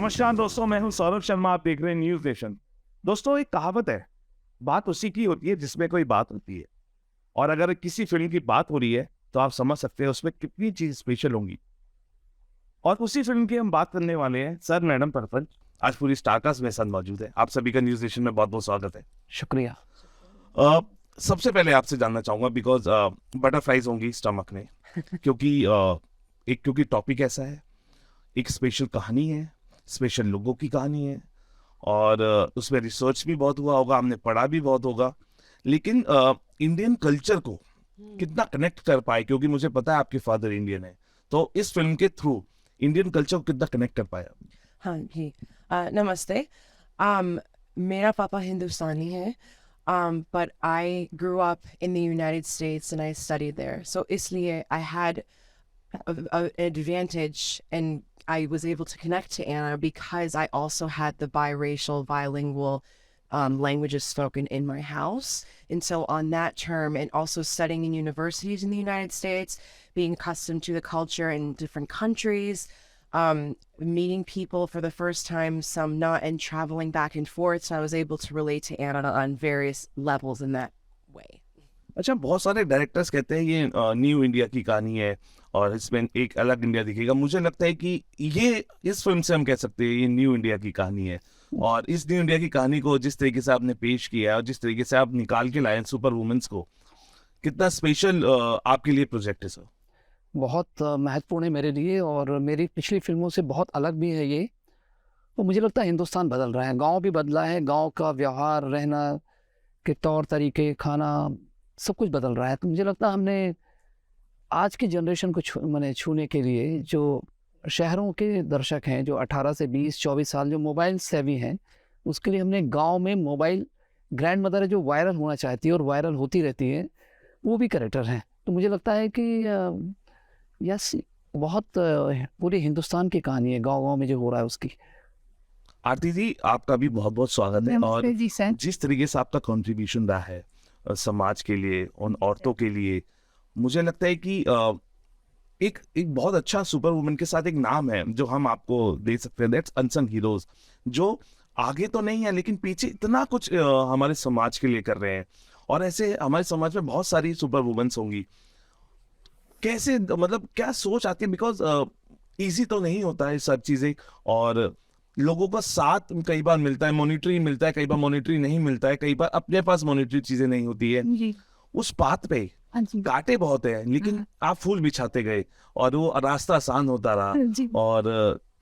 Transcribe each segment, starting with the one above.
नमस्कार दोस्तों, मैं हूं सौरभ शर्मा। आप देख रहे हैं न्यूज नेशन। दोस्तों, एक कहावत है, बात उसी की होती है जिसमें कोई बात होती है। और अगर किसी फिल्म की बात हो रही है तो आप समझ सकते हैं उसमें कितनी चीज स्पेशल होंगी। और उसी फिल्म की हम बात करने वाले हैं। सर, मैडम, परपंच आज पूरी स्टारकास्ट मेरे साथ मौजूद है। आप सभी का न्यूज नेशन में बहुत बहुत स्वागत है। शुक्रिया। सबसे पहले आपसे जानना चाहूंगा, बिकॉज बटरफ्लाइज होंगी स्टमक में, क्योंकि टॉपिक ऐसा है, एक स्पेशल कहानी है, स्पेशल लोगों की कहानी है। और उसमें रिसर्च भी बहुत हुआ होगा, हमने पढ़ा भी बहुत होगा। लेकिन इंडियन कल्चर को कितना कनेक्ट कर पाए, क्योंकि मुझे पता है आपके फादर इंडियन है, तो इस फिल्म के थ्रू इंडियन कल्चर को कितना कनेक्ट कर पाया? हाँ जी। नमस्ते। मेरा पापा हिंदुस्तानी है, but I grew up in the United States and I studied there. So इसलिए I had an advantage and I was able to connect to Anna because I also had the biracial, bilingual languages spoken in my house. And so on that term, and also studying in universities in the United States, being accustomed to the culture in different countries, meeting people for the first time, some not, and traveling back and forth. So I was able to relate to Anna on various levels in that way. अच्छा, बहुत सारे directors कहते हैं ये new India की कहानी है और इसमें एक अलग इंडिया दिखेगा। मुझे लगता है कि ये इस फिल्म से हम कह सकते हैं ये न्यू इंडिया की कहानी है। और इस न्यू इंडिया की कहानी को जिस तरीके से आपने पेश किया है और जिस तरीके से आप निकाल के लाए सुपर वुमेन्स को, कितना स्पेशल आपके लिए प्रोजेक्ट है सर? बहुत महत्वपूर्ण है मेरे लिए और मेरी पिछली फिल्मों से बहुत अलग भी है ये। तो मुझे लगता है हिंदुस्तान बदल रहा है, गांव भी बदला है, गांव का व्यवहार, रहना के तौर तरीके, खाना, सब कुछ बदल रहा है। तो मुझे लगता है हमने आज की जनरेशन को छूने के लिए, जो शहरों के दर्शक हैं, जो 18 से 20-24 साल, जो मोबाइल सेवी हैं, उसके लिए हमने गांव में मोबाइल ग्रैंड मदर है जो वायरल होना चाहती है और वायरल होती रहती है, वो भी कैरेक्टर हैं। तो मुझे लगता है कि यस, बहुत पूरे हिंदुस्तान की कहानी है गांव-गांव में जो हो रहा है उसकी। आरती जी, आपका भी बहुत बहुत स्वागत है। और जी सर। जिस तरीके से आपका कंट्रीब्यूशन रहा है समाज के लिए, उन औरतों के लिए, मुझे लगता है कि एक एक बहुत अच्छा सुपर वुमन के साथ एक नाम है जो हम आपको दे सकते हैं, दैट्स अनसंग हीरोज, जो आगे तो नहीं है लेकिन पीछे इतना कुछ हमारे समाज के लिए कर रहे हैं। और ऐसे हमारे समाज में बहुत सारी सुपर वुमेन्स होंगी। कैसे, मतलब क्या सोच आती है? बिकॉज इजी तो नहीं होता है सब चीजें, और लोगों का साथ कई बार मिलता है, मॉनिटरी मिलता है, कई बार मॉनिटरी नहीं मिलता है, कई बार अपने पास मॉनिटरी चीजें नहीं होती है। जी। उस पाथ पे हाँ जी। कांटे बहुत है, लेकिन आप फूल बिछाते गए और वो रास्ता आसान होता रहा। जी। और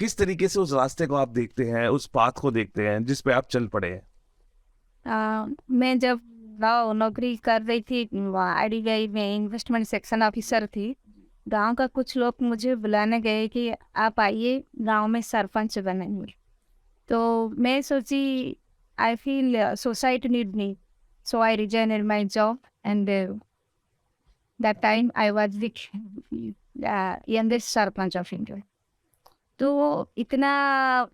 किस तरीके से उस रास्ते को आप देखते हैं, उस पाथ को देखते हैं जिस पे आप चल पड़े हैं? मैं जब नौकरी कर रही थी IDBI में, इन्वेस्टमेंट सेक्शन ऑफिसर थी। गांव का कुछ लोग मुझे बुलाने गए कि आप आइए, गांव में सरपंच बनेंगे। तो मैं सोची I feel society need me, so I resign in my job and that time I was the youngest sarpanch of India. तो इतना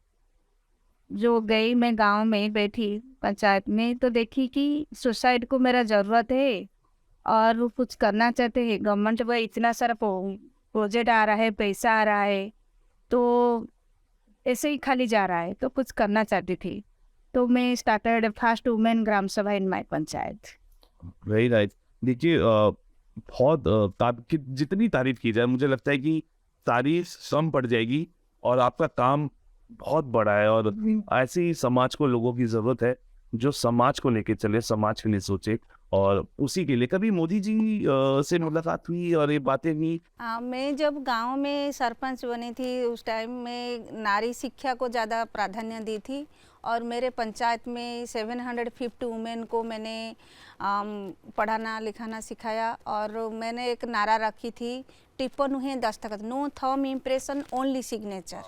जो गई, मैं गांव में बैठी पंचायत में, तो देखी कि सोसाइटी को मेरा ज़रूरत है और वो कुछ करना चाहते हैं। गवर्नमेंट में इतना सारा प्रोजेक्ट आ रहा है, पैसा आ रहा है, तो ऐसे ही खाली जा रहा है, तो कुछ करना चाहती थी। तो मैं started first women gram sabha in my panchayat. Very nice. देखिए, बहुत जितनी तारीफ की जाए, मुझे लगता है कि तारीफ कम पड़ जाएगी। और आपका काम बहुत बड़ा है और ऐसे ही समाज को, लोगों की जरूरत है जो समाज को लेके चले, समाज के लिए सोचे। और उसी के लिए कभी मोदी जी से मुलाकात हुई और ये बातें हुई? मैं जब गांव में सरपंच बनी थी, उस टाइम में नारी शिक्षा को ज़्यादा प्राधान्य दी थी। और मेरे पंचायत में 750 वुमेन को मैंने पढ़ाना लिखाना सिखाया। और मैंने एक नारा रखी थी, टिप्पण हुए दस्तखत, no thumb impression, only signature.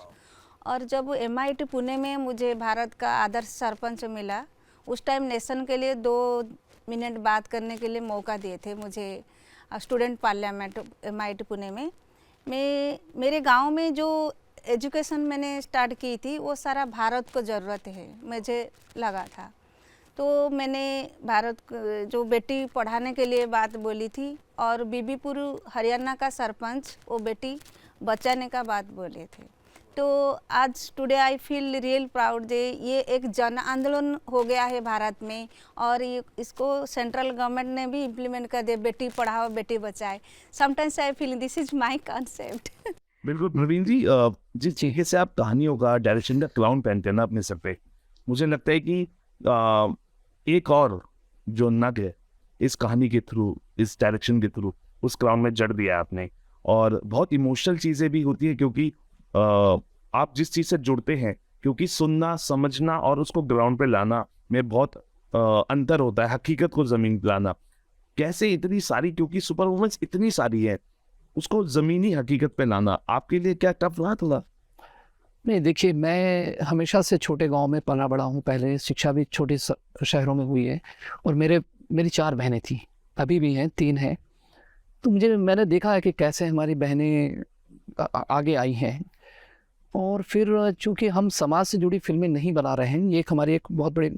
और जब MIT पुणे में मुझे भारत का आदर्श सरपंच मिला, उस टाइम नेशन के लिए 2 मिनट बात करने के लिए मौका दिए थे मुझे स्टूडेंट पार्लियामेंट MIT पुणे में। मेरे गांव में जो एजुकेशन मैंने स्टार्ट की थी, वो सारा भारत को ज़रूरत है, मुझे लगा था। तो मैंने भारत जो बेटी पढ़ाने के लिए बात बोली थी। और बीबीपुर हरियाणा का सरपंच वो बेटी बचाने का बात बोले थे। तो आज today I feel real proud जे ये एक जन आंदोलन हो गया है भारत में, और इसको सेंट्रल गवर्नमेंट ने भी इम्प्लीमेंट कर दिया, बेटी पढ़ाओ बेटी बचाए। Sometimes I feel this is my concept. बिल्कुल प्रवीण जी, जिस तरीके से आप कहानियों का डायरेक्शन का क्राउन पहनते हैं ना अपने सर पे, मुझे लगता है कि एक और जो नग है इस कहानी के थ्रू, इस डायरेक्शन के थ्रू उस क्राउन में जड़ दिया आपने। और बहुत इमोशनल चीज़ें भी होती है, क्योंकि आप जिस चीज़ से जुड़ते हैं, क्योंकि सुनना समझना और उसको ग्राउंड पे लाना में बहुत अंतर होता है, हकीकत को ज़मीन पे लाना। कैसे इतनी सारी, क्योंकि सुपर वुमेन्स इतनी सारी है, उसको ज़मीनी हकीकत पे लाना आपके लिए क्या टफ रहा थोड़ा? नहीं, देखिए, मैं हमेशा से छोटे गांव में पला बड़ा हूँ। पहले शिक्षा भी छोटे शहरों में हुई है, और मेरी 4 बहनें थी, अभी भी हैं, 3 हैं। तो मैंने देखा है कि कैसे हमारी बहनें आगे आई हैं। और फिर चूँकि हम समाज से जुड़ी फिल्में नहीं बना रहे हैं, ये हमारी एक बहुत बड़ी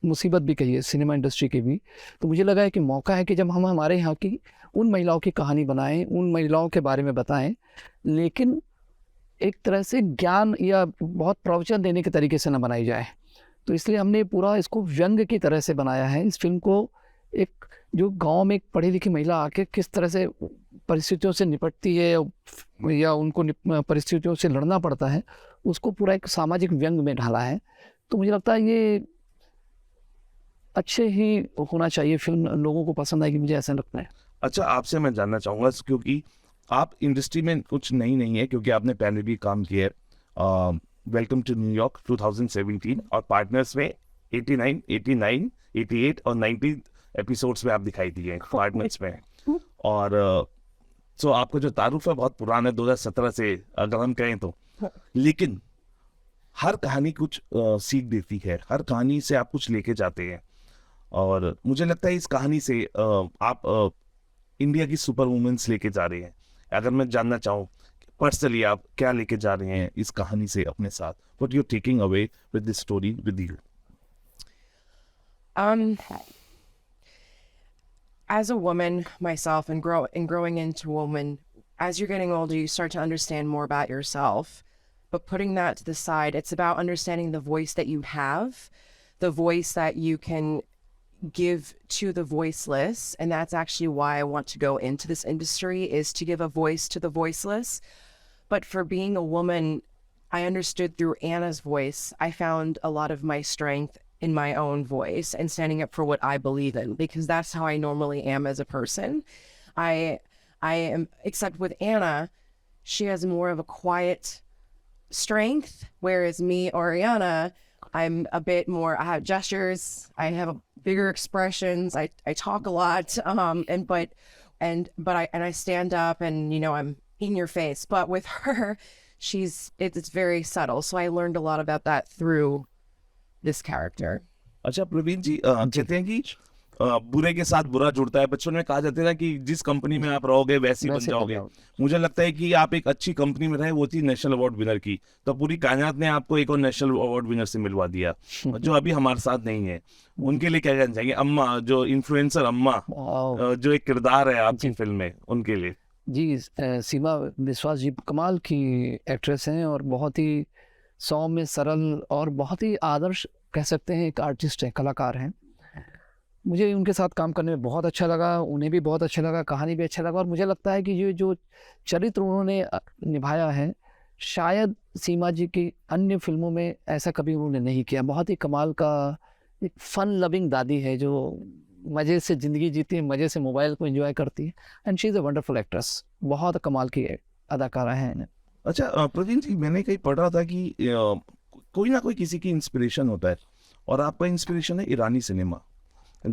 मुसीबत भी कही है सिनेमा इंडस्ट्री की भी। तो मुझे लगा है कि मौका है कि जब हम हमारे यहाँ की उन महिलाओं की कहानी बनाएं, उन महिलाओं के बारे में बताएं, लेकिन एक तरह से ज्ञान या बहुत प्रवचन देने के तरीके से ना बनाई जाए। तो इसलिए हमने पूरा इसको व्यंग की तरह से बनाया है। इस फिल्म को एक जो गांव में एक पढ़ी लिखी महिला आके किस तरह से परिस्थितियों से निपटती है या उनको परिस्थितियों से लड़ना पड़ता है, उसको पूरा एक सामाजिक व्यंग में ढाला है। तो मुझे लगता है ये अच्छे ही होना चाहिए, फिल्म लोगों को पसंद आएगी, मुझे ऐसा लगता है। अच्छा, आपसे मैं जानना चाहूँगा, क्योंकि आप इंडस्ट्री में कुछ नहीं है, क्योंकि आपने पहले भी काम किया है। वेलकम टू न्यूयॉर्क 2017 और पार्टनर्स में 89, 88 और 90 एपिसोड्स में आप दिखाई दिए पार्टनर्स में। और सो आपका जो तारुफ है बहुत पुराना है, 2017 से अगर हम कहें तो। लेकिन हर कहानी कुछ सीख देती है, हर कहानी से आप कुछ लेके जाते हैं। और मुझे लगता है इस कहानी से आप इंडिया की सुपर वुमेन्स लेके जा रहे हैं। अगर मैं जानना चाहूँ पर्सनली आप क्या लेके जा रहे हैं इस कहानी से अपने साथ, what you taking away with this story with you? As a woman myself and growing into a woman, as you're getting older, you start to understand more about yourself. But putting that to the side, it's about understanding the voice that you have, the voice that you can give to the voiceless. And that's actually why I want to go into this industry, is to give a voice to the voiceless. But for being a woman, I understood through Anna's voice, I found a lot of my strength in my own voice and standing up for what I believe in, because that's how I normally am as a person. I am, except with Anna, she has more of a quiet strength, whereas me, Ariana, I'm a bit more, I have gestures, I have bigger expressions, I talk a lot, but I stand up and, you know, I'm in your face. But with her, it's very subtle. So I learned a lot about that through this character. अच्छा प्रवीण जी, कहते हैं कि बुरे के साथ बुरा जुड़ता है। बचपन में कहा जाता है ना कि जिस कंपनी में आप रहोगे वैसे बन जाओगे। मुझे लगता है कि आप एक अच्छी कंपनी में रहे, वो थी नेशनल अवार्ड विनर की, तो पूरी कायनात ने आपको एक और नेशनल अवार्ड विनर से मिलवा दिया, जो अभी हमारे साथ नहीं है। उनके लिए क्या कहना चाहिए? अम्मा, जो इन्फ्लुएंसर अम्मा, जो एक किरदार है आपकी फिल्म में, उनके लिए। जी, सीमा विश्वास जी कमाल की एक्ट्रेस हैं और बहुत ही सौम्य, सरल और बहुत ही आदर्श कह सकते हैं एक आर्टिस्ट हैं, कलाकार हैं। मुझे उनके साथ काम करने में बहुत अच्छा लगा, उन्हें भी बहुत अच्छा लगा, कहानी भी अच्छा लगा। और मुझे लगता है कि ये जो चरित्र उन्होंने निभाया है, शायद सीमा जी की अन्य फिल्मों में ऐसा कभी उन्होंने नहीं किया। बहुत ही कमाल का एक फन लविंग दादी है जो मज़े से ज़िंदगी जीती है, मज़े से मोबाइल को एंजॉय करती है। And she is a wonderful actress, बहुत कमाल की अदाकारा है। अच्छा प्रवीण जी, मैंने कहीं पढ़ रहा था कि कोई ना कोई किसी की इंस्पिरेशन होता है, और आपका इंस्पिरेशन है ईरानी सिनेमा,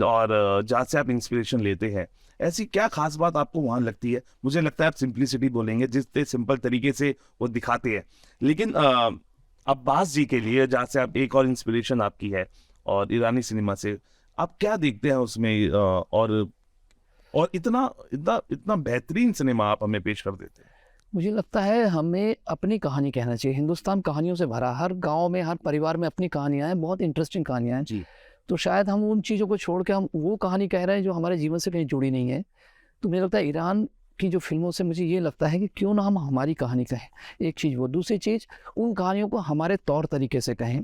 और जहाँ से आप इंस्पिरेशन लेते हैं, ऐसी क्या खास बात आपको वहाँ लगती है? मुझे लगता है आप सिंप्लिसिटी बोलेंगे, जिस सिंपल तरीके से वो दिखाते हैं। लेकिन अब्बास जी के लिए, जहाँ से आप एक और इंस्पिरेशन आपकी है, और ईरानी सिनेमा से आप क्या देखते हैं उसमें, और इतना बेहतरीन सिनेमा आप हमें पेश कर देते हैं? मुझे लगता है हमें अपनी कहानी कहना चाहिए। हिंदुस्तान कहानियों से भरा, हर गांव में, हर परिवार में अपनी कहानियां हैं, बहुत इंटरेस्टिंग कहानियां हैं। जी। तो शायद हम उन चीज़ों को छोड़ के हम वो कहानी कह रहे हैं जो हमारे जीवन से कहीं जुड़ी नहीं है। तो मुझे लगता है ईरान की जो फिल्मों से मुझे ये लगता है कि क्यों ना हम हमारी कहानी कहें, एक चीज़ वो, दूसरी चीज़ उन कहानियों को हमारे तौर तरीके से कहें।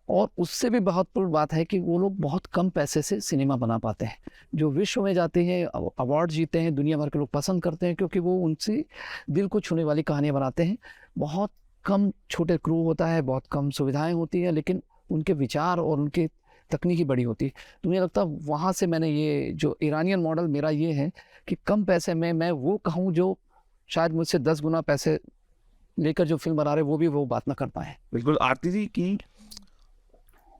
और उससे भी महत्वपूर्ण बात है कि वो लोग बहुत कम पैसे से सिनेमा बना पाते हैं, जो विश्व में जाते हैं, अवार्ड जीते हैं, दुनिया भर के लोग पसंद करते हैं, क्योंकि वो उनसे दिल को छूने वाली कहानियाँ बनाते हैं। बहुत कम छोटे क्रू होता है, बहुत कम सुविधाएं होती हैं, लेकिन उनके विचार और उनकी तकनीकी बड़ी होती है। तो मुझे लगता है वहाँ से मैंने ये जो ईरानियन मॉडल मेरा ये है कि कम पैसे में मैं वो कहूँ जो शायद मुझसे 10 गुना पैसे लेकर जो फिल्म बना रहे वो भी वो बात ना कर पाए। बिल्कुल आरती जी की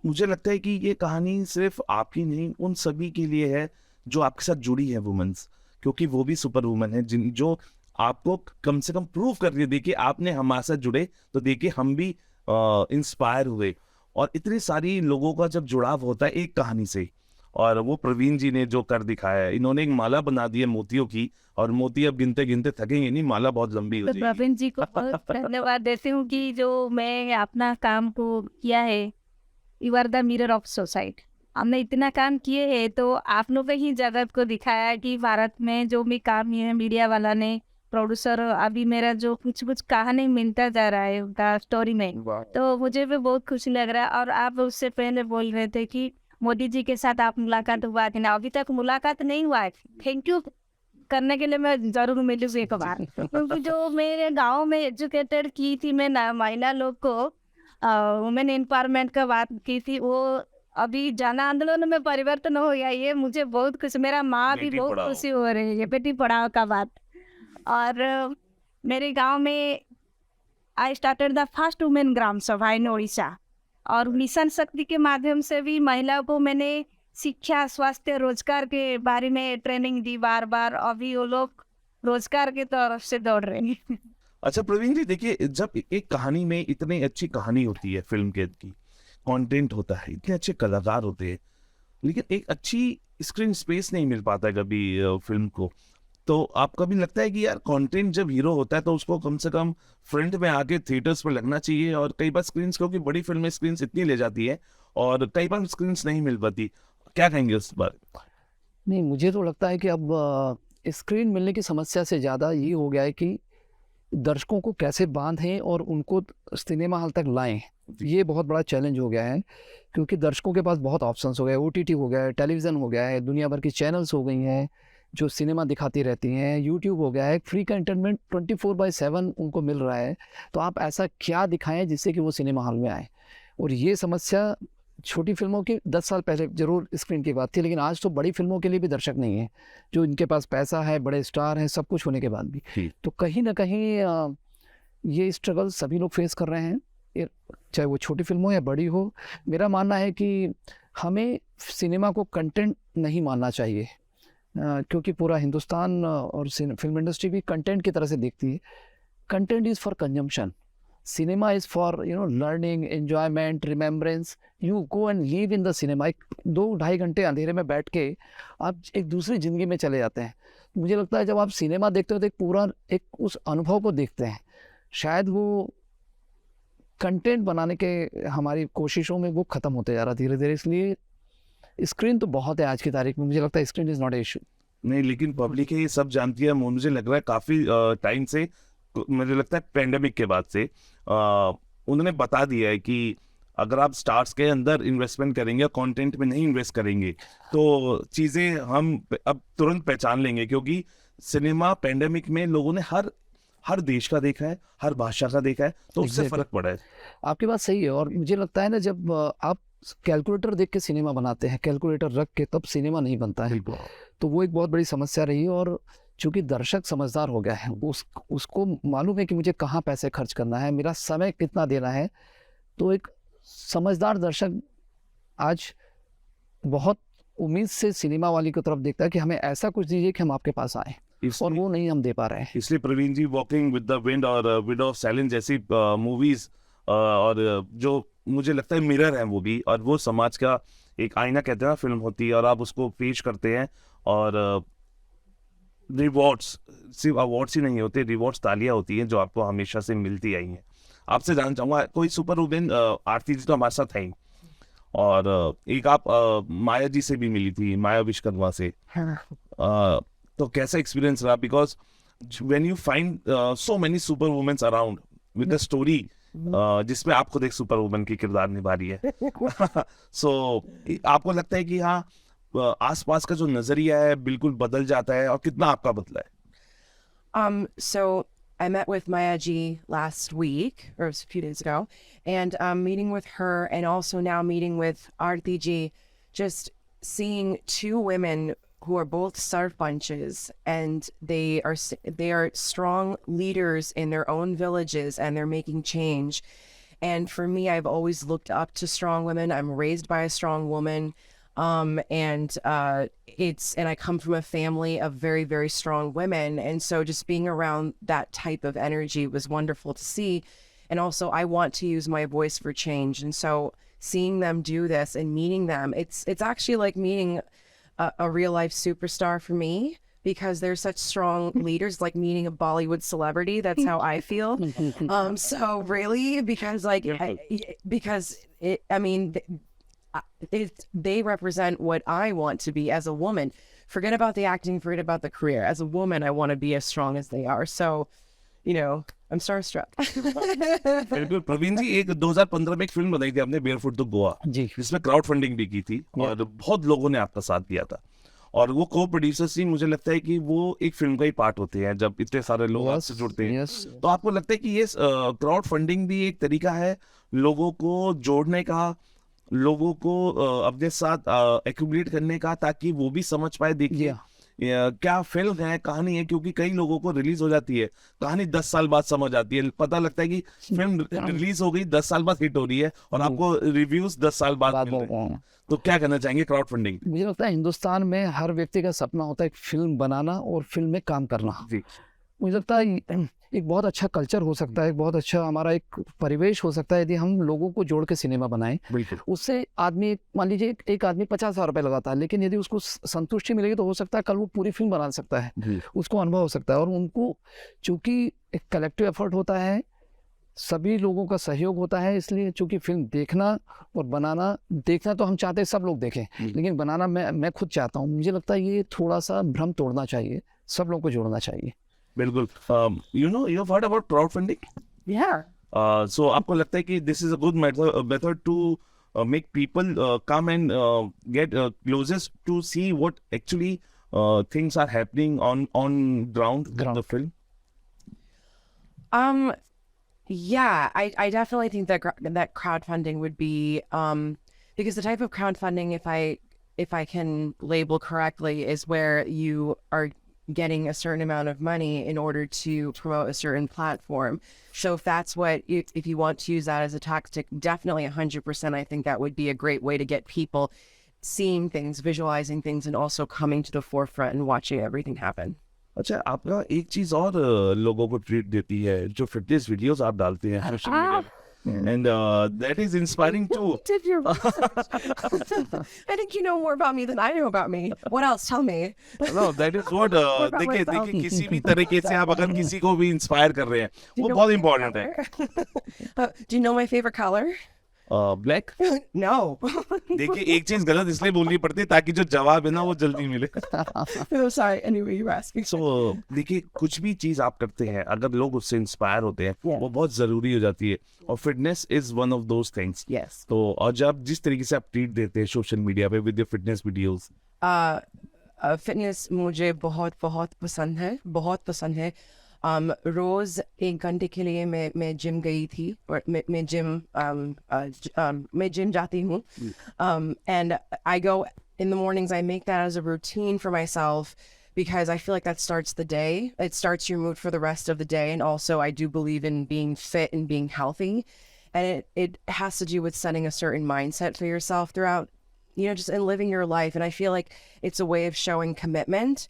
मुझे लगता है कि ये कहानी सिर्फ आपकी नहीं, उन सभी के लिए है जो आपके साथ जुड़ी है वुमेन्स, क्योंकि वो भी सुपर वुमन है जिन जो आपको कम से कम प्रूव कर रही है। देखिए आपने हमारे साथ जुड़े तो देखिए हम भी इंस्पायर हुए, और इतनी सारी लोगों का जब जुड़ाव होता है एक कहानी से, और वो प्रवीण जी ने जो कर दिखाया है, इन्होंने एक माला बना दी है मोतियों की, और मोती अब गिनते गिनते थकेंगे नहीं, माला बहुत लंबी हो तो जाएगी। प्रवीण जी को बहुत धन्यवाद देती हूँ कि जो मैं अपना काम को किया है, you are the mirror of society. हमने इतना काम किए हैं तो आप लोग ही जगत को दिखाया कि भारत में जो भी काम किए हैं, मीडिया वाला ने, प्रोड्यूसर, अभी मेरा जो कुछ कुछ कहानी मिलता जा रहा है उनका स्टोरी में, तो मुझे भी बहुत खुशी लग रहा है। और आप उससे पहले बोल रहे थे कि मोदी जी के साथ आप मुलाकात हुआ कि ना, अभी तक मुलाकात नहीं हुआ है। थैंक यू करने के लिए मैं जरूर मिलूंगी एक बार, क्योंकि जो मेरे गांव में एजुकेटेड की थी मैं ना, महिला लोग को वुमेन एम्पावरमेंट का बात की थी, वो अभी जन आंदोलन में परिवर्तन हो गया। ये मुझे बहुत खुशी, मेरा माँ भी बेटी बहुत पढ़ाओ। खुशी हो रही है, बेटी पढ़ाओ का बात। और मेरे गांव में I started the first women gram sabha in Orissa, और मिशन शक्ति के माध्यम से भी महिलाओं को मैंने शिक्षा, स्वास्थ्य, रोजगार के बारे में ट्रेनिंग दी बार बार। अभी वो लोग रोजगार की तरफ से दौड़ रहे हैं। अच्छा प्रवीण जी, देखिए जब एक कहानी में इतनी अच्छी कहानी होती है, फिल्म के की कंटेंट होता है, इतने अच्छे कलाकार होते हैं, लेकिन एक अच्छी स्क्रीन स्पेस नहीं मिल पाता है कभी फिल्म को। तो आपको भी लगता है कि यार कंटेंट जब हीरो होता है तो उसको कम से कम फ्रंट में आके थिएटर्स पर लगना चाहिए, और कई बार स्क्रीन्स, क्योंकि बड़ी फिल्में स्क्रीन्स इतनी ले जाती है और कई बार स्क्रीन्स नहीं मिल पाती, क्या कहेंगे उस पर? नहीं, मुझे तो लगता है कि अब स्क्रीन मिलने की समस्या से ज़्यादा ये हो गया है कि दर्शकों को कैसे बांधें और उनको सिनेमा हॉल तक लाएं, ये बहुत बड़ा चैलेंज हो गया है। क्योंकि दर्शकों के पास बहुत ऑप्शंस हो गए, OTT हो गया है, टेलीविज़न हो गया है, दुनिया भर की चैनल्स हो गई हैं जो सिनेमा दिखाती रहती हैं, यूट्यूब हो गया है, फ्री कंटेनमेंट 24/7 उनको मिल रहा है। तो आप ऐसा क्या दिखाएं जिससे कि वो सिनेमा हॉल में आए? और ये समस्या छोटी फिल्मों की 10 साल पहले ज़रूर स्क्रीन की बात थी, लेकिन आज तो बड़ी फिल्मों के लिए भी दर्शक नहीं है, जो इनके पास पैसा है, बड़े स्टार हैं, सब कुछ होने के बाद भी। तो कहीं ना कहीं ये स्ट्रगल सभी लोग फेस कर रहे हैं, चाहे वो छोटी फिल्म हो या बड़ी हो। मेरा मानना है कि हमें सिनेमा को कंटेंट नहीं मानना चाहिए, क्योंकि पूरा हिंदुस्तान और फिल्म इंडस्ट्री भी कंटेंट की तरह से देखती है। Content is for consumption, cinema is for learning, enjoyment, remembrance. You go and live in the cinema. 2-2.5 घंटे अंधेरे में बैठ के आप एक दूसरी ज़िंदगी में चले जाते हैं। मुझे लगता है जब आप सिनेमा देखते हो तो एक पूरा एक उस अनुभव को देखते हैं। शायद वो कंटेंट बनाने के हमारी कोशिशों में वो ख़त्म होते जा रहा धीरे धीरे। इसलिए स्क्रीन तो बहुत है आज की तारीख में, मुझे लगता है screen is not a issue. नहीं, लेकिन पब्लिक ये सब जानती है। मुझे लग रहा है काफी टाइम से, मुझे लगता है पेंडेमिक के बाद से उन्होंने बता दिया है कि अगर आप स्टार्स के अंदर इन्वेस्टमेंट करेंगे और कंटेंट में नहीं इन्वेस्ट करेंगे तो चीजें हम अब तुरंत पहचान लेंगे, क्योंकि सिनेमा पेंडेमिक में लोगों ने हर देश का देखा है, हर भाषा का देखा है, तो उससे Exactly. फर्क पड़ा है। आपकी बात सही है। और मुझे लगता है ना, जब आप कैलकुलेटर देख के सिनेमा बनाते हैं, कैलकुलेटर रख के, तब सिनेमा नहीं बनता है। तो वो एक बहुत बड़ी समस्या रही है। और चूंकि दर्शक समझदार हो गया है, उसको मालूम है कि मुझे कहाँ पैसे खर्च करना है, मेरा समय कितना देना है। तो एक समझदार दर्शक आज बहुत उम्मीद से सिनेमा वाली की तरफ देखता है कि हमें ऐसा कुछ दीजिए कि हम आपके पास आए, और वो नहीं हम दे पा रहे हैं। इसलिए प्रवीण जी वॉकिंग विद द विंड और विंड ऑफ साइलेंस जैसी मूवीज और जो मुझे लगता है मिरर है वो भी, और वो समाज का एक आईना कहते हैं फिल्म होती है, और आप उसको पेश करते हैं। और रिवॉर्ड्स, सिर्फ अवार्ड्स ही नहीं होते, रिवॉर्ड्स तालियां होती हैं जो आपको हमेशा से मिलती आई हैं। आपसे जानना चाहूँगा, कोई सुपर वुमेन, आरती जी तो हमारे साथ हैं, और एक आप माया जी से भी मिली थी, माया विश्वकर्मा से। तो कैसा एक्सपीरियंस रहा? Because when you find so many super women around with a story जिसमें आप खुद एक सुपर वुमन की किरदार निभा रही है सो आपको लगता है कि हाँ आसपास का जो नजरिया है बिल्कुल बदल जाता है और कितना आपका बदला है? So I met with Maya Ji last week, or it was a few days ago, and meeting with her, and also now meeting with Aarti Ji, just seeing two women who are both sarpanches, and they are strong leaders in their own villages, and they're making change. And for me, I've always looked up to strong women. I'm raised by a strong woman. And I come from a family of very, very strong women. And so just being around that type of energy was wonderful to see. And also I want to use my voice for change. And so seeing them do this and meeting them, it's actually like meeting a real life superstar for me, because they're such strong leaders, like meeting a Bollywood celebrity. That's how I feel. So really, because they represent what I want to be as a woman. Forget about the acting, forget about the career. As a woman, I want to be as strong as they are. So, I'm starstruck. बिल्कुल। प्रवीण जी, एक 2015 में एक film बनाई थी आपने, barefoot to Goa, जी। जिसमें crowd funding भी की थी और बहुत लोगों ने आपका साथ दिया था, और वो को प्रोड्यूसर्स ही मुझे लगता है कि वो एक फिल्म का ही पार्ट होते हैं जब इतने सारे लोग आपसे जुड़ते हैं। तो आपको लगता है कि ये क्राउड फंडिंग भी एक तरीका है लोगों को जोड़ने का, लोगों को अपने साथ एक्यूमुलेट करने का, ताकि वो भी समझ पाए, देखिए क्या फिल्म है, कहानी है, क्योंकि कई लोगों को रिलीज हो जाती है कहानी 10 साल बाद समझ आती है, पता लगता है कि फिल्म रिलीज हो गई 10 साल बाद हिट हो रही है और आपको रिव्यूज 10 साल बाद मिल रहे हैं। तो क्या कहना चाहेंगे क्राउड फंडिंग? मुझे लगता है हिंदुस्तान में हर व्यक्ति का सपना होता है एक फिल्म बनाना और फिल्म में काम करना। जी। मुझे लगता है एक बहुत अच्छा कल्चर हो सकता है, एक बहुत अच्छा हमारा एक परिवेश हो सकता है यदि हम लोगों को जोड़ के सिनेमा बनाएं। बिल्कुल। उससे आदमी, मान लीजिए एक आदमी 50,000 रुपये लगाता है, लेकिन यदि उसको संतुष्टि मिलेगी तो हो सकता है कल वो पूरी फिल्म बना सकता है, उसको अनुभव हो सकता है। और उनको चूंकि एक कलेक्टिव एफर्ट होता है, सभी लोगों का सहयोग होता है, इसलिए चूंकि फिल्म देखना और बनाना, देखना तो हम चाहते हैं सब लोग देखें, लेकिन बनाना मैं खुद चाहता हूँ। मुझे लगता है ये थोड़ा सा भ्रम तोड़ना चाहिए, सब लोग को जोड़ना चाहिए। बिल्कुल। You have heard about crowd funding? Yeah. So आपको लगता है कि this is a good method to make people come and get closest to see what actually things are happening on ground with the film? Yeah, I definitely think that crowdfunding would be because the type of crowdfunding, if I can label correctly, is where you are getting a certain amount of money in order to promote a certain platform. So if that's if you want to use that as a tactic, definitely 100%, I think that would be a great way to get people seeing things, visualizing things, and also coming to the forefront and watching everything happen. अच्छा, आपका एक चीज और लोगों को treat देती है, जो फिटनेस वीडियोस आप डालते हैं सोशल मीडिया पे, and that is inspiring too. Did you? I think you know more about me than I know about me. What else? Tell me. No, that is what देखिए किसी भी तरीके से आप अगर किसी को भी इंस्पायर कर रहे हैं, वो बहुत इम्पोर्टेंट है। Do you know my favorite color? Black? No. देखिए, एक चीज गलत इसलिए बोलनी पड़ती है ताकि जो जवाब है ना वो जल्दी मिले। Oh, sorry. Anyway, you were asking. So देखिए, कुछ भी चीज आप करते हैं, अगर लोग उससे इंस्पायर होते हैं, Yeah. वो बहुत जरूरी हो जाती है, और fitness is one of those things. Yes. तो और जब जिस तरीके से आप ट्रीट देते हैं सोशल मीडिया पे with your fitness videos, fitness मुझे बहुत बहुत पसंद है, बहुत पसंद है। रोज 1 घंटे के लिए मैं जिम गई थी, और मैं जिम जाती हूँ, and I go in the mornings. I make that as a routine for myself because I feel like that starts the day. It starts your mood for the rest of the day, and also I do believe in being fit and being healthy, and it has to do with setting a certain mindset for yourself throughout, just in living your life. And I feel like it's a way of showing commitment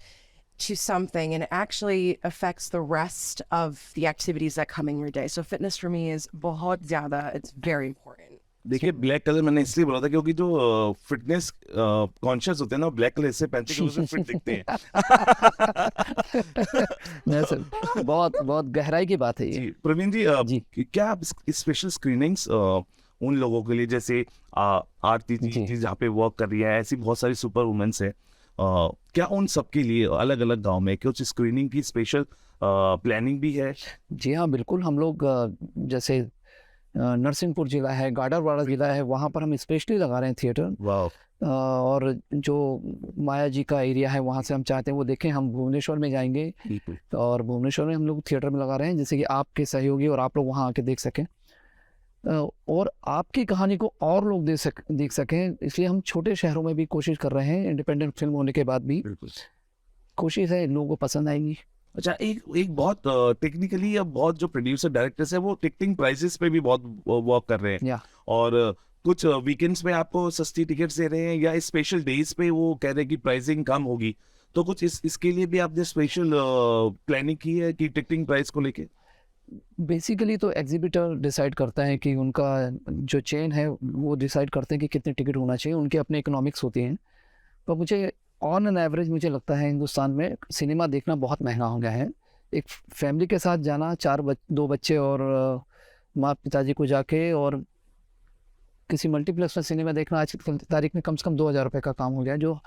to something, and it actually affects the rest of the activities that come in your day. So fitness for me is बहुत ज़्यादा, it's very important. देखिए, black colour मैंने इसलिए बोला था क्योंकि जो fitness conscious होते हैं ना, ब्लैक कलर इससे पहनते हैं कि फिट दिखते हैं। बहुत बहुत गहराई की बात है ये। जी प्रवीण जी, जी। क्या आप स्पेशल स्क्रीनिंग्स उन लोगों के लिए, जैसे आरती जी जहाँ पे वर्क कर रही है, ऐसी बहुत सारी सुपर वुमेन्स है, क्या उन सबके लिए अलग अलग गांव में कुछ स्क्रीनिंग की स्पेशल प्लानिंग भी है? जी हाँ, बिल्कुल। हम लोग जैसे नरसिंहपुर ज़िला है, गाडरवाड़ा ज़िला है, वहाँ पर हम स्पेशली लगा रहे हैं थिएटर। वाह। और जो माया जी का एरिया है, वहाँ से हम चाहते हैं वो देखें। हम भुवनेश्वर में जाएँगे बिल्कुल। और भुवनेश्वर में हम लोग थिएटर में लगा रहे हैं, जिससे कि आपके सहयोगी और आप लोग वहाँ आके देख सकें और आपकी कहानी को और लोग देख सकें। इसलिए हम छोटे शहरों में भी कोशिश कर रहे हैं, इंडिपेंडेंट फिल्म होने के बाद भी बिल्कुल। कोशिश है लोगों को पसंद आएगी। अच्छा, एक बहुत टेक्निकली अब बहुत जो प्रोड्यूसर डायरेक्टर्स है वो टिकटिंग प्राइसेस पे भी बहुत वर्क कर रहे हैं, या और कुछ वीकेंड्स में आपको सस्ती टिकट्स दे रहे हैं या स्पेशल डेज पे वो कह रहे हैं कि प्राइसिंग कम होगी, तो कुछ इसके लिए भी आपने स्पेशल प्लानिंग की है कि टिकटिंग प्राइस को लेके? बेसिकली तो एग्जीबिटर डिसाइड करता है कि उनका जो चेन है वो डिसाइड करते हैं कि कितने टिकट होना चाहिए, उनके अपने इकोनॉमिक्स होती हैं। पर मुझे ऑन एन एवरेज मुझे लगता है हिंदुस्तान में सिनेमा देखना बहुत महंगा हो गया है। एक फैमिली के साथ जाना, 2 बच्चे और माँ पिताजी को जाके और किसी मल्टीप्लेक्स में सिनेमा देखना आज की तारीख में कम से कम 2000 रुपये का काम हो गया है, जो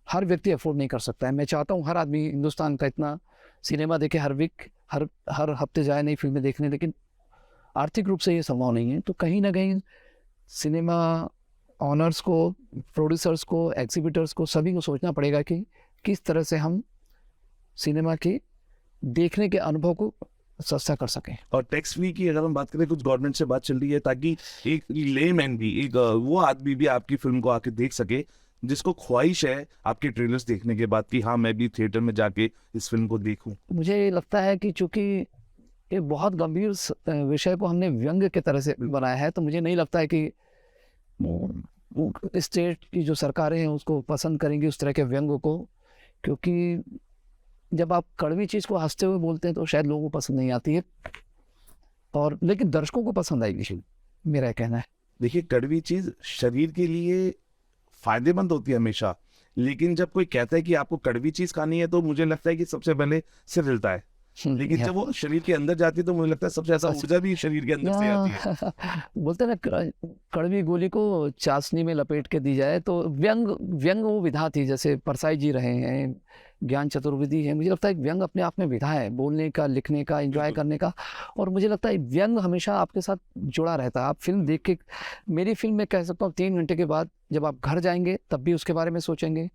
हर व्यक्ति अफोर्ड नहीं कर सकता है। मैं चाहता हूँ हर आदमी हिंदुस्तान का इतना सिनेमा देखे, हर हफ्ते जाए नई फिल्में देखने, लेकिन आर्थिक रूप से ये संभव नहीं है। तो कहीं ना कहीं सिनेमा ऑनर्स को, प्रोड्यूसर्स को, एग्जीबिटर्स को, सभी को सोचना पड़ेगा कि किस तरह से हम सिनेमा के देखने के अनुभव को सस्ता कर सकें। और टैक्स फ्री की अगर हम बात करें, कुछ गवर्नमेंट से बात चल रही है ताकि एक लेमैन भी, एक वो आदमी भी आपकी फिल्म को आके देख सके जिसको ख्वाहिश है आपके ट्रेलर्स देखने के बाद कि हाँ मैं भी थिएटर में जाके इस फिल्म को देखूं। मुझे लगता है कि चूंकि ये बहुत गंभीर विषय को हमने व्यंग के तरह से बनाया है, तो मुझे नहीं लगता है कि स्टेट की जो सरकारें हैं उसको पसंद करेंगी उस तरह के व्यंग को, क्योंकि जब आप कड़वी चीज़ को हंसते हुए बोलते हैं तो शायद लोगों को पसंद नहीं आती है, और लेकिन दर्शकों को पसंद आएगी, मेरा कहना है। देखिए, कड़वी चीज शरीर के लिए फायदेमंद होती है हमेशा, लेकिन जब कोई कहता है कि आपको कड़वी चीज खानी है तो मुझे लगता है कि सबसे पहले सिर हिलता है, लेकिन जब वो शरीर के अंदर जाती है तो मुझे लगता है सबसे ऐसा ऊर्जा भी शरीर के अंदर से आती है। बोलते हैं ना, कड़वी गोली को चाशनी में लपेट के दी जाए, तो व्यंग वो विधा थी। जैसे परसाई जी रहे हैं, ज्ञान चतुर्वेदी है, मुझे लगता है व्यंग अपने आप में विधा है, बोलने का, लिखने का, एंजॉय करने का। और मुझे लगता है व्यंग हमेशा आपके साथ जुड़ा रहता है। आप फिल्म देख के, मेरी फिल्म में कह सकता हूँ 3 घंटे के बाद जब आप घर जाएंगे तब भी उसके बारे में सोचेंगे।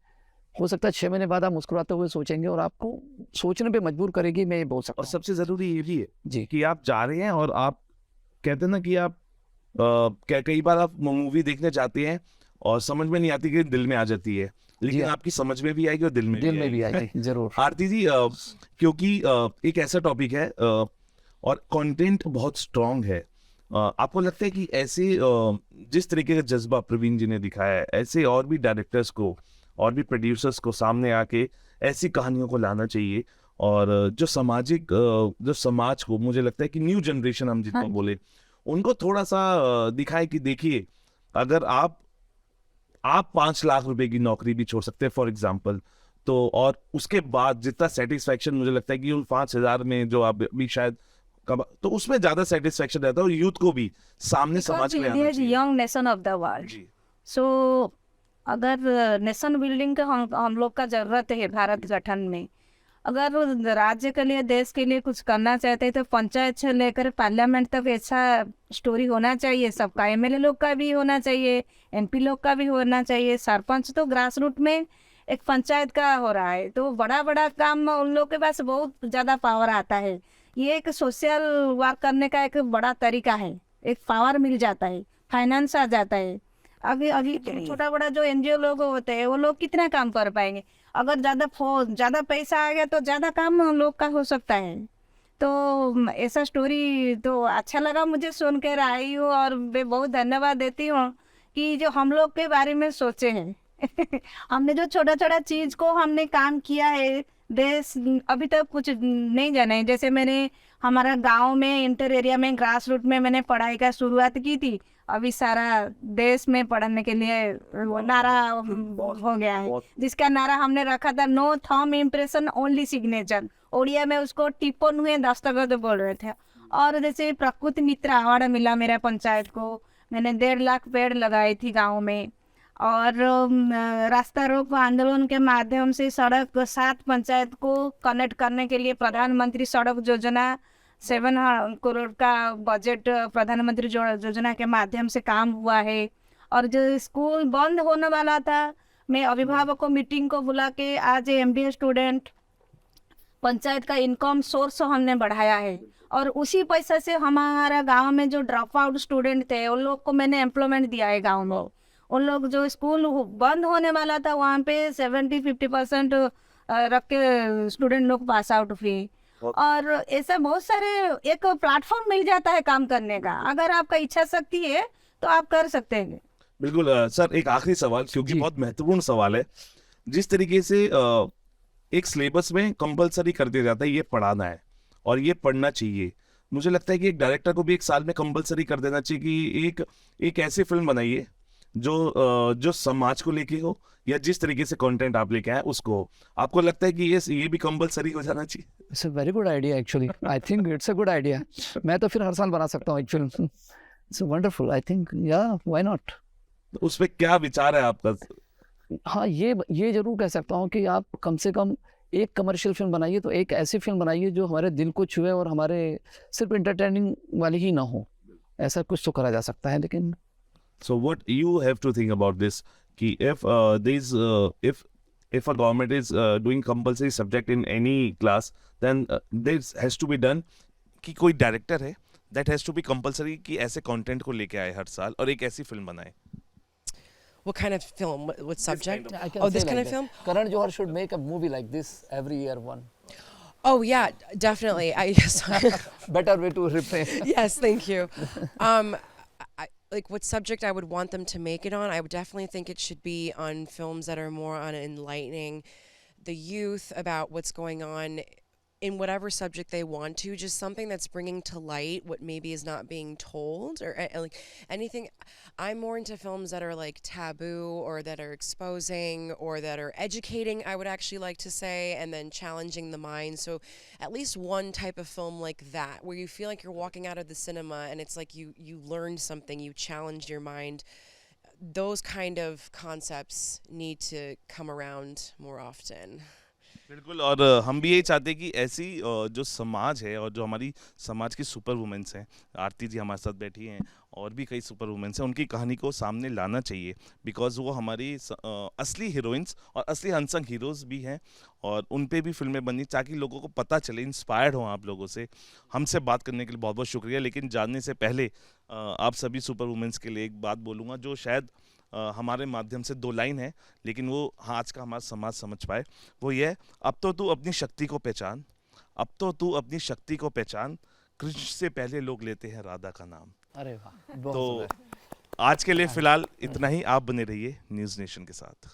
हो सकता है 6 महीने बाद आप मुस्कुराते हुए सोचेंगे, और आपको सोचने पे मजबूर करेगी, मैं ये बोल सकता और हूँ। सबसे जरूरी ये भी है जी, कि आप जा रहे हैं और आप कहते हैं ना कि आप कई बार आप मूवी देखने जाते हैं और समझ में नहीं आती कि दिल में आ जाती है, लेकिन हाँ। आपकी समझ में भी आएगी और दिल में भी आएगी जरूर। आरती जी, क्योंकि एक ऐसा टॉपिक है और कंटेंट बहुत स्ट्रांग है, आपको लगता है कि ऐसे जिस तरीके का जज्बा प्रवीण जी ने दिखाया है, ऐसे और भी डायरेक्टर्स को और भी प्रोड्यूसर्स को सामने आके ऐसी कहानियों को लाना चाहिए, और जो जो समाज को, मुझे लगता है कि न्यू जनरेशन हम जिसको बोले, उनको थोड़ा सा दिखाए कि देखिए, अगर आप 5 लाख रुपए की नौकरी भी छोड़ सकते हैं फॉर एग्जांपल, तो और उसके बाद जितना सेटिस्फैक्शन मुझे लगता है कि उन 5,000 में जो आप भी शायद तो उसमें ज्यादा सेटिस्फैक्शन रहता है, और यूथ को भी सामने समाज में आना चाहिए। Young nation of the world. जी। सो अगर नेशन बिल्डिंग का हम लोग का जरूरत है भारत गठन में, अगर राज्य के लिए, देश के लिए कुछ करना चाहते हैं तो पंचायत से लेकर पार्लियामेंट तक ऐसा स्टोरी होना चाहिए। सबका, एमएलए लोग का भी होना चाहिए, एमपी लोग का भी होना चाहिए, सरपंच तो ग्रास रूट में एक पंचायत का हो रहा है, तो बड़ा बड़ा काम उन लोग के पास बहुत ज़्यादा पावर आता है। ये एक सोशल वर्क करने का एक बड़ा तरीका है, एक पावर मिल जाता है, फाइनेंस आ जाता है। अभी छोटा बड़ा जो एनजीओ लोग होते हैं वो लोग कितना काम कर पाएंगे? अगर ज़्यादा पैसा आ गया तो ज़्यादा काम लोग का हो सकता है। तो ऐसा स्टोरी तो अच्छा लगा मुझे सुन कर आई हूँ, और मैं बहुत धन्यवाद देती हूँ कि जो हम लोग के बारे में सोचे हैं। हमने जो छोटा छोटा चीज़ को हमने काम किया है, देश अभी तक कुछ नहीं जाना है। जैसे मैंने हमारा गांव में, इंटर एरिया में, ग्रास रूट में मैंने पढ़ाई का शुरुआत की थी। अभी सारा देश में पढ़ने के लिए वो नारा हो गया है, जिसका नारा हमने रखा था, no thumb impression only signature. Odia में उसको टिप्पण हुए दस्तखत बोल रहे थे। और जैसे प्रकृति मित्र अवार्ड मिला मेरा पंचायत को, मैंने 1.5 लाख पेड़ लगाए थी गाँव में। और रास्ता रोको आंदोलन के माध्यम से सड़क 7 पंचायत को कनेक्ट करने के लिए प्रधानमंत्री सड़क योजना 7 करोड़ का बजट प्रधानमंत्री योजना के माध्यम से काम हुआ है। और जो स्कूल बंद होने वाला था, मैं अभिभावक को मीटिंग को बुला के आज MBA स्टूडेंट पंचायत का इनकम सोर्स हमने बढ़ाया है। और उसी पैसा से हमारा गांव में जो ड्रॉप आउट स्टूडेंट थे उन लोग को मैंने एम्प्लॉयमेंट दिया है गांव में। उन लोग जो स्कूल बंद होने वाला था वहाँ पे 70-50% रख के स्टूडेंट लोग पास आउट हुए। और ऐसा बहुत सारे एक प्लेटफॉर्म मिल जाता है काम करने का, अगर आपका इच्छा शक्ति है तो आप कर सकते हैं। बिल्कुल सर, एक आखिरी सवाल, क्योंकि जी। बहुत महत्वपूर्ण सवाल है। जिस तरीके से एक सिलेबस में कंपलसरी कर दिया जाता है ये पढ़ाना है और ये पढ़ना चाहिए, मुझे लगता है कि एक डायरेक्टर को भी एक साल में कंपलसरी कर देना चाहिए कि एक ऐसी फिल्म बनाइए जो समाज को लेके हो, या जिस तरीके से कंटेंट आप लेके आए उसको हो। आपको लगता है कि ये भी कंपलसरी हो जाना चाहिए? It's a very good idea actually, I think it's a good idea. मैं तो फिर हर साल बना सकता हूँ एक film. It's wonderful, I think या व्हाई नॉट। उस पर क्या विचार है आपका? हाँ, ये जरूर कह सकता हूँ कि आप कम से कम एक कमर्शियल फिल्म बनाइए, तो एक ऐसी फिल्म बनाइए जो हमारे दिल को छुए और हमारे सिर्फ इंटरटेनिंग वाली ही ना हो। ऐसा कुछ तो करा जा सकता है, लेकिन So what you have to think about this, कि if a government is doing compulsory subject in any class, then this has to be done कि कोई डायरेक्टर है that has to be compulsory कि ऐसे कंटेंट को लेके आए हर साल और एक ऐसी फिल्म बनाए। What kind of film? What subject? I can Oh, say this like kind of that. film? Karan Johar should make a movie like this every year, one. Oh yeah, definitely. Better way to repay. Yes, thank you. Like what subject I would want them to make it on? I would definitely think it should be on films that are more on enlightening the youth about what's going on in whatever subject they want to, just something that's bringing to light what maybe is not being told, or like anything. I'm more into films that are like taboo or that are exposing or that are educating, I would actually like to say, and then challenging the mind. So at least one type of film like that, where you feel like you're walking out of the cinema and it's like you learned something, you challenged your mind. Those kind of concepts need to come around more often. बिल्कुल, और हम भी यही चाहते हैं कि ऐसी जो समाज है और जो हमारी समाज की सुपर वुमेन्स हैं, आरती जी हमारे साथ बैठी हैं और भी कई सुपर वुमेन्स हैं, उनकी कहानी को सामने लाना चाहिए, बिकॉज वो हमारी असली हीरोइंस और असली अनसंग हीरोज़ भी हैं, और उन पे भी फिल्में बनी ताकि लोगों को पता चले, इंस्पायर्ड हों आप लोगों से। हमसे बात करने के लिए बहुत बहुत शुक्रिया, लेकिन जानने से पहले आप सभी सुपर वुमेन्स के लिए एक बात बोलूँगा जो शायद हमारे माध्यम से 2 लाइन है, लेकिन वो आज का हमारा समाज समझ पाए। वो ये है, अब तो तू अपनी शक्ति को पहचान, अब तो तू अपनी शक्ति को पहचान, कृष्ण से पहले लोग लेते हैं राधा का नाम। अरे वाह, बहुत तो सुंदर। आज के लिए फिलहाल इतना ही। आप बने रहिए न्यूज़ नेशन के साथ।